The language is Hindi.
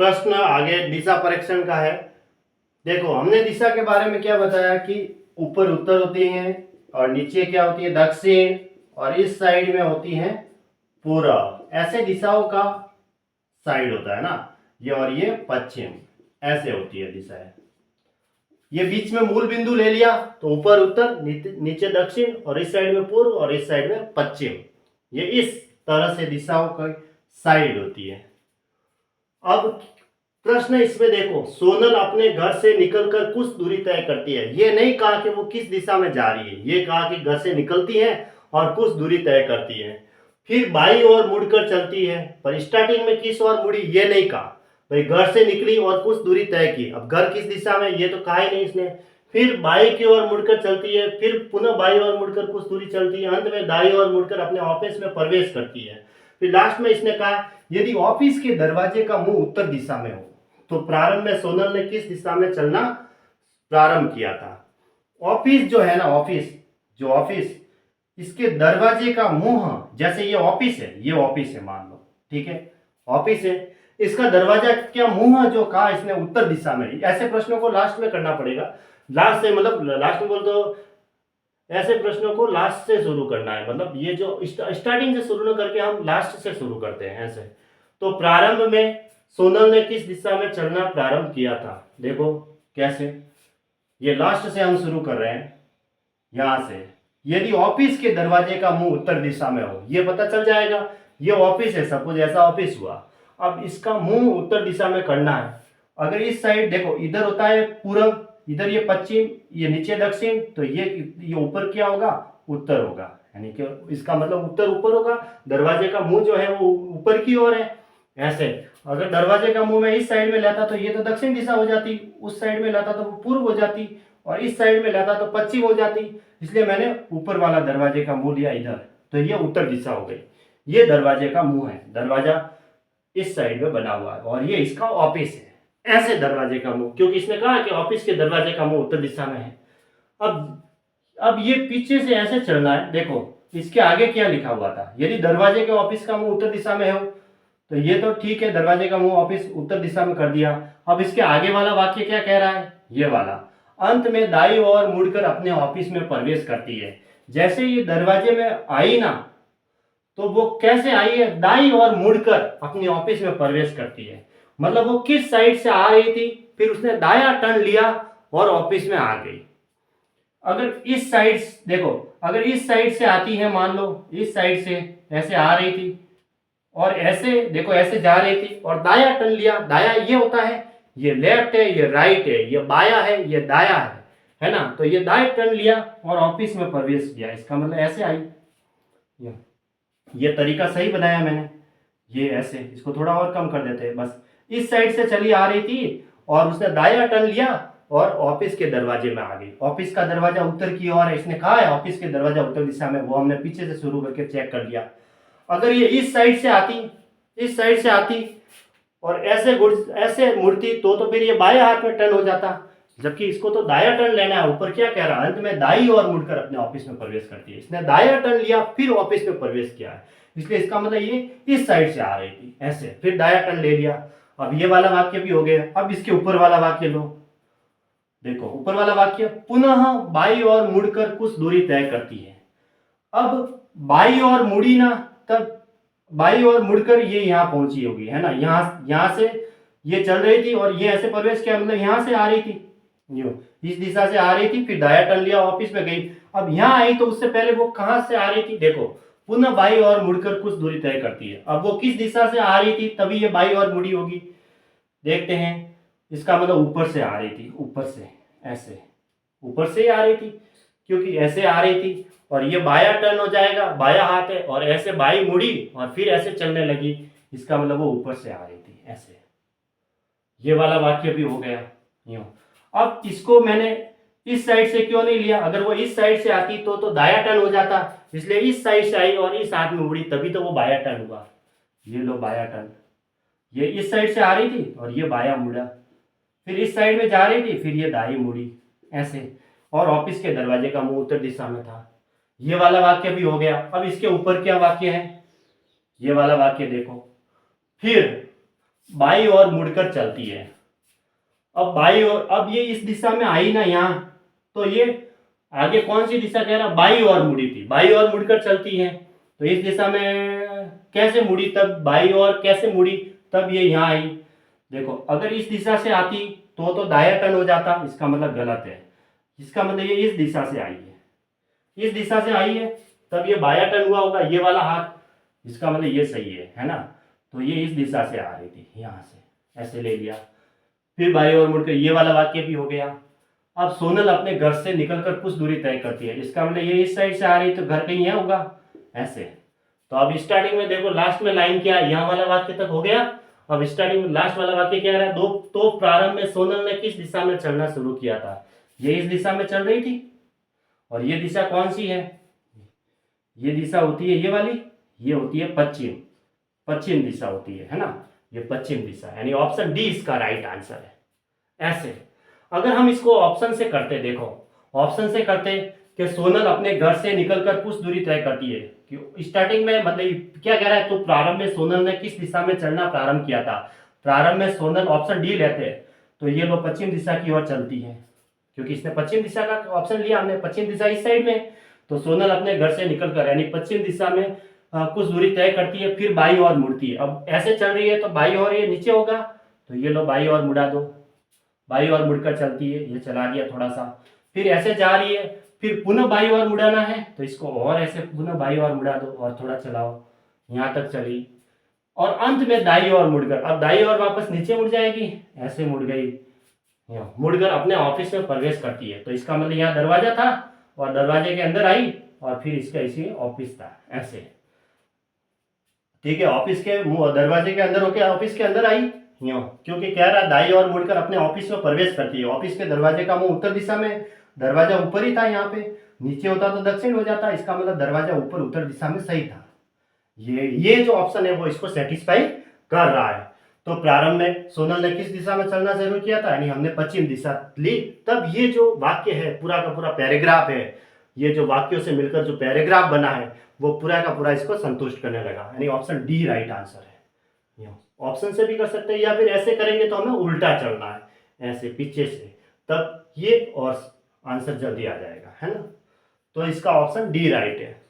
प्रश्न आगे दिशा परीक्षण का है। देखो हमने दिशा के बारे में क्या बताया कि ऊपर उत्तर होती है और नीचे क्या होती है दक्षिण और इस साइड में होती है पूर्व। ऐसे दिशाओं का साइड होता है ना, ये और ये पश्चिम, ऐसे होती है दिशाएं। ये बीच में मूल बिंदु ले लिया तो ऊपर उत्तर नीचे दक्षिण और इस साइड में पूर्व और इस साइड में पश्चिम। ये इस तरह से दिशाओं की साइड होती है। अब प्रश्न इसमें देखो, सोनल अपने घर से निकलकर कुछ दूरी तय करती है। ये नहीं कहा कि वो किस दिशा में जा रही है, ये कहा कि घर से निकलती है और कुछ दूरी तय करती है। फिर बाई ओर मुड़कर चलती है, पर स्टार्टिंग में किस ओर मुड़ी ये नहीं कहा। भाई घर से निकली और कुछ दूरी तय की, अब घर किस दिशा में ये तो कहा ही नहीं इसने। फिर बाई की ओर मुड़कर चलती है, फिर पुनः बाई ओर मुड़कर कुछ दूरी चलती है, अंत में दाई ओर मुड़कर अपने ऑफिस में प्रवेश करती है। फिर लास्ट में इसने कहा यदि ऑफिस के दरवाजे का मुंह उत्तर दिशा में हो तो प्रारंभ में सोनल ने किस दिशा में चलना प्रारंभ किया था। ऑफिस जो है ना, ऑफिस इसके दरवाजे का मुंह, जैसे ये ऑफिस है मान लो, ठीक है ऑफिस है, इसका दरवाजा क्या मुंह जो कहा इसने उत्तर दिशा में। ऐसे प्रश्नों को लास्ट में करना पड़ेगा। लास्ट से मतलब लास्ट में बोल तो ऐसे प्रश्नों को लास्ट से शुरू करना है, मतलब ये जो स्टार्टिंग से शुरू न करके हम लास्ट से शुरू करते हैं ऐसे। तो प्रारंभ में सोनल ने किस दिशा में चलना प्रारंभ किया था, देखो कैसे, ये लास्ट से हम शुरू कर रहे हैं यहां से। यदि ऑफिस के दरवाजे का मुंह उत्तर दिशा में हो, ये पता चल जाएगा ये ऑफिस है, सपोज ऐसा ऑफिस हुआ। अब इसका मुंह उत्तर दिशा में करना है। अगर इस साइड देखो, इधर होता है पूरब, इधर ये पश्चिम, ये नीचे दक्षिण, तो ये ऊपर क्या होगा उत्तर होगा, यानी कि इसका मतलब उत्तर ऊपर होगा। दरवाजे का मुंह जो है वो ऊपर की ओर है ऐसे। अगर दरवाजे का मुंह में इस साइड में लाता तो ये तो दक्षिण दिशा हो जाती, उस साइड में लाता तो वो पूर्व हो जाती, और इस साइड में लाता तो पश्चिम हो जाती। इसलिए मैंने ऊपर वाला दरवाजे का मुंह लिया इधर, तो ये उत्तर दिशा हो गई। ये दरवाजे का मुंह है, दरवाजा इस साइड में बना हुआ है और ये इसका ऑफिस है। ऐसे दरवाजे का मुंह, क्योंकि इसने कहा कि ऑफिस के दरवाजे का मुंह उत्तर दिशा में है। अब ये पीछे से ऐसे चलना है। देखो इसके आगे क्या लिखा हुआ था, यदि दरवाजे के ऑफिस का मुंह उत्तर दिशा में हो तो ये तो ठीक है, दरवाजे का मुंह ऑफिस उत्तर दिशा में कर दिया। अब इसके आगे वाला वाक्य क्या कह रहा है, ये वाला, अंत में दाई ओर मुड़कर अपने ऑफिस में प्रवेश करती है। जैसे ये दरवाजे में आई ना, तो वो कैसे आई है, दाई ओर मुड़कर अपने ऑफिस में प्रवेश करती है। मतलब वो किस साइड से आ रही थी, फिर उसने दाया टर्न लिया और ऑफिस में आ गई। अगर इस साइड देखो, अगर इस साइड से आती है, मान लो इस साइड से ऐसे आ रही थी और ऐसे देखो ऐसे जा रही थी और दाया टर्न लिया, दाया ये होता है, ये लेफ्ट है, ये राइट है, ये बाया है, ये दाया है ना। तो ये दाया टर्न लिया और ऑफिस में प्रवेश किया, इसका मतलब ऐसे आई। ये तरीका सही बनाया मैंने, ये ऐसे, इसको थोड़ा और कम कर देते हैं बस। इस साइड से चली आ रही थी और उसने दाया टर्न लिया और ऑफिस के दरवाजे में आ गई। ऑफिस का दरवाजा उत्तर की ओर है, इसने कहा है ऑफिस के दरवाजा उत्तर दिशा में, वो हमने पीछे से शुरू करके चेक कर लिया। अगर ये इस साइड से आती और ऐसे मुड़ती तो फिर ये बाएं हाथ में टर्न हो जाता, जबकि इसको तो दाया टर्न लेना है। ऊपर क्या कह रहा है, अंत में दाई ओर मुड़कर अपने ऑफिस में प्रवेश करती है। इसने दाया टर्न लिया फिर ऑफिस में प्रवेश किया है, इसलिए इसका मतलब ये इस साइड से आ रही थी ऐसे, फिर दाया टर्न ले लिया। अब ये वाला वाक्य भी हो गया। अब इसके ऊपर वाला वाक्य लो, देखो ऊपर वाला वाक्य, पुनः बाई ओर मुड़कर कुछ दूरी तय करती है। अब बाई ओर मुड़ी ना, तब बाई ओर मुड़कर ये यहाँ पहुंची होगी, है ना। यहाँ से ये चल रही थी और ये ऐसे प्रवेश किया, मतलब यहाँ से आ रही थी, यूं इस दिशा से आ रही थी, फिर दाया टर्न लिया, ऑफिस में गई। अब यहाँ आई तो उससे पहले वो कहाँ से आ रही थी, देखो पुनः बाई ओर मुड़कर कुछ दूरी तय करती है। अब वो किस दिशा से आ रही थी, तभी ये बाई ओर मुड़ी होगी। देखते हैं, इसका मतलब ऊपर से आ रही थी, ऊपर से ऐसे, ऊपर से ही आ रही थी, क्योंकि ऐसे आ रही थी और ये बाया टर्न हो जाएगा, बाया हाथ है, और ऐसे बाई मुड़ी और फिर ऐसे चलने लगी, इसका मतलब वो ऊपर से आ रही थी ऐसे। ये वाला वाक्य भी हो गया यूं। अब इसको मैंने इस साइड से क्यों नहीं लिया, अगर वो इस साइड से आती तो दाया टर्न हो जाता, इसलिए इस साइड से आई और इस हाथ में मुड़ी, तभी तो वो बाया टर्न हुआ। ये लो बाया टर्न, ये इस साइड से आ रही थी और ये बाया मुड़ा, फिर इस साइड में जा रही थी, फिर ये दाई मुड़ी ऐसे, और ऑफिस के दरवाजे का मुंह उत्तर दिशा में था। ये वाला वाक्य भी हो गया। अब इसके ऊपर क्या वाक्य है, ये वाला वाक्य देखो, फिर बाई ओर मुड़कर चलती है। अब बाई ओर, अब ये इस दिशा में आई ना यहाँ, तो ये आगे कौन सी दिशा कह रहा, बाई ओर मुड़ी थी, बाई ओर मुड़कर चलती है। तो इस दिशा में कैसे मुड़ी, तब बाई ओर कैसे मुड़ी, तब ये यहाँ आई। देखो अगर इस दिशा से आती तो दाया टर्न हो जाता, इसका मतलब गलत है। इसका मतलब ये इस दिशा से आई है, इस दिशा से आई है, तब ये बाया टर्न हुआ होगा, ये वाला हाथ, इसका मतलब ये सही है ना। तो ये इस दिशा से आ रही थी, यहाँ से ऐसे ले लिया, फिर बाई ओर मुड़कर ये वाला वाक्य भी हो गया। अब सोनल अपने घर से निकलकर कुछ दूरी तय करती है, इसका मतलब ये इस साइड से आ रही, तो घर कहीं है होगा ऐसे। तो अब स्टार्टिंग में देखो लास्ट में लाइन क्या, यहाँ वाला वाक्य तक हो गया। अब स्टार्टिंग में लास्ट वाला वाक्य क्या रहा है, दो तो प्रारंभ में सोनल ने किस दिशा में चलना शुरू किया था, ये इस दिशा में चल रही थी। और ये दिशा कौन सी है, ये दिशा होती है ये वाली, ये होती है पश्चिम, पश्चिम दिशा होती है ना, ये पश्चिम दिशा, यानी ऑप्शन डी इसका राइट आंसर है। ऐसे अगर हम इसको ऑप्शन से करते, देखो ऑप्शन से करते कि सोनल अपने घर से निकलकर कुछ दूरी तय करती है, कि स्टार्टिंग में मतलब क्या कह रहा है, तो प्रारंभ में सोनल ने किस दिशा में चलना प्रारंभ किया था, प्रारंभ में सोनल ऑप्शन डी लेते हैं, तो ये लो पश्चिम दिशा की ओर चलती है, क्योंकि इसने पश्चिम दिशा का ऑप्शन लिया, हमने पश्चिम दिशा इस साइड में। तो सोनल अपने घर से निकलकर यानी पश्चिम दिशा में कुछ दूरी तय करती है, फिर बाई ओर मुड़ती है। अब ऐसे चल रही है तो बाई ओर ये नीचे होगा, तो ये लो बाई ओर मुड़ा दो, बाई ओर मुड़कर चलती है, ये चला दिया थोड़ा सा, फिर ऐसे जा रही है, फिर पुनः बाई ओर मुड़ाना है, तो इसको और ऐसे पुनः बाई ओर मुड़ा दो और थोड़ा चलाओ, यहाँ तक चली, और अंत में दाई ओर मुड़कर, अब दाई ओर वापस नीचे मुड़ जाएगी, ऐसे मुड़ गई, मुड़कर अपने ऑफिस में प्रवेश करती है। तो इसका मतलब यहाँ दरवाजा था और दरवाजे के अंदर आई, और फिर इसका इसी ऑफिस था ऐसे, ठीक है। ऑफिस के दरवाजे के अंदर होके ऑफिस के अंदर आई, क्योंकि कह रहा दाई ओर मुड़कर अपने ऑफिस में प्रवेश करती है। ऑफिस के दरवाजे का मुंह उत्तर दिशा में, दरवाजा ऊपर ही था, यहाँ पे नीचे होता तो दक्षिण हो जाता, इसका मतलब दरवाजा ऊपर उत्तर दिशा में सही था। ये जो ऑप्शन है वो इसको सेटिस्फाई कर रहा है। तो प्रारंभ में सोनल ने किस दिशा में चलना शुरू किया था, यानी हमने पश्चिम दिशा ली, तब ये जो वाक्य है पूरा का पूरा पैराग्राफ है, ये जो वाक्यों से मिलकर जो पैराग्राफ बना है वो पूरा का पूरा इसको संतुष्ट करने लगा, यानी ऑप्शन डी राइट आंसर है। ऑप्शन से भी कर सकते हैं, या फिर ऐसे करेंगे तो हमें उल्टा चलना है, ऐसे पीछे से, तब ये और आंसर जल्दी आ जाएगा, है ना। तो इसका ऑप्शन डी राइट है।